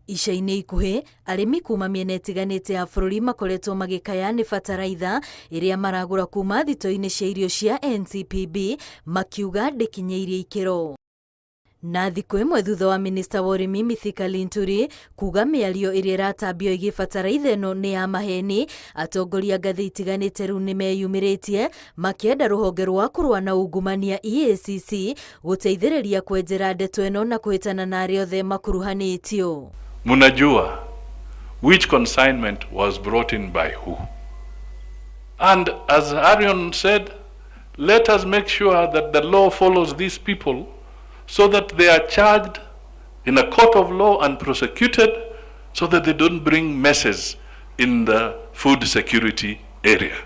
Ica-inĩ ikuhĩ, arĩmi kuma mĩena ĩtiganĩte ya bũrũri makoretwo magĩkaya nĩ bataraitha ĩrĩa maragũra kuma thitoo-inĩ cia irio cia NCPB makiuga ndĩkinyĩirie ikĩro. Na thikũ ĩmwe thutha wa minista wa ũrĩmi Mithika Linturi kuga mĩario ĩrĩa ĩratambio ĩgiĩ bataraitha ĩno nĩ ya maheni, atongoria ngathĩ itiganĩte rĩu nĩ meyumĩrĩtie makĩenda rũhonge rwa kũrũa na ungumania EACC gũteithĩrĩria kwenjera ndeto ĩno na kũhĩtana na arĩa othe makuruhanĩtio. Munajua which consignment was brought in by who. And as Arion said, let us make sure that the law follows these people so that they are charged in a court of law and prosecuted so that they don't bring messes in the food security area.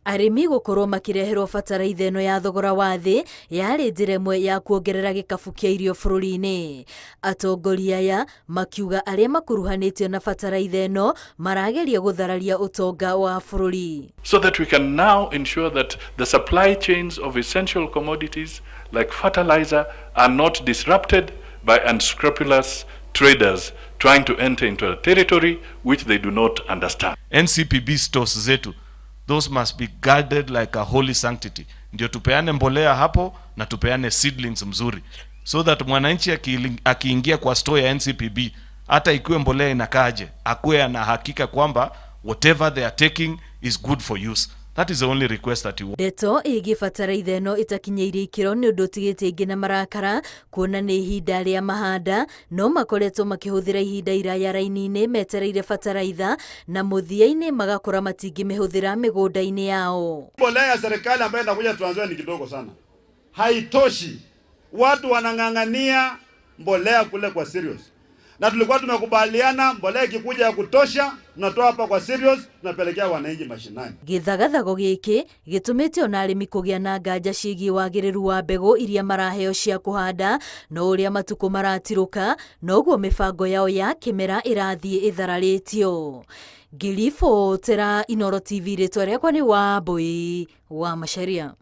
Arĩmi gũkorwo makĩreherwo bataraitha ĩno ya thogora wa thĩ yarĩ njĩra ĩmwe ya kuongerera gĩkabu kĩa irio bũrũri-inĩ. Atongoria aya makiuga arĩa makuruhanĩtio na bataraitha ĩno marageria gũthararia ũtonga wa bũrũri. So that we can now ensure that the supply chains of essential commodities like fertilizer are not disrupted by unscrupulous traders trying to enter into a territory which they do not understand. NCPB stores zetu, those must be guarded like a holy sanctity. Ndio tupeane mbolea hapo na tupeane seedlings mzuri, so that mwananchi akiingia kwa store ya NCPB hata ikiwe mbolea inakaje akuwe na hakika kwamba whatever they are taking is good for use. That is the only request that you want. Ndeto ĩgiĩ bataraitha ĩno ĩtakinyĩirie ikĩro nĩ ũndũ ũtigĩte aingĩ na marakara kuona nĩ ihinda rĩa mahanda no makoretwo makĩhũthĩra ihinda iraya raini-inĩ metereire bataraitha na mũthia-inĩ magakora matingĩmĩhũthĩra mĩgũnda-inĩ yao. Mbolea ya serikali ambayo inakuja Trans Nzoia ni kidogo sana, haitoshi. Watu wanang'ang'ania mbolea kule kwa serious, na tulikuwa tumekubaliana mbolea ikikuja ya kutosha tunatoa hapa kwa serious tunapelekea wananchi mashinani. Gĩthagathago gĩkĩ gĩtũmĩte ona arĩmi kũgĩa na nganja ciĩgiĩ wagĩrĩru wa mbegũ iria maraheo cia kũhanda no ũrĩa matukũ maratirũka noguo mĩbango yao ya kĩmera ĩrathiĩ ĩthararĩtio. Ngĩribotera Inooro TV, rĩtwa rĩakwa nĩ Wambui wa Macharia.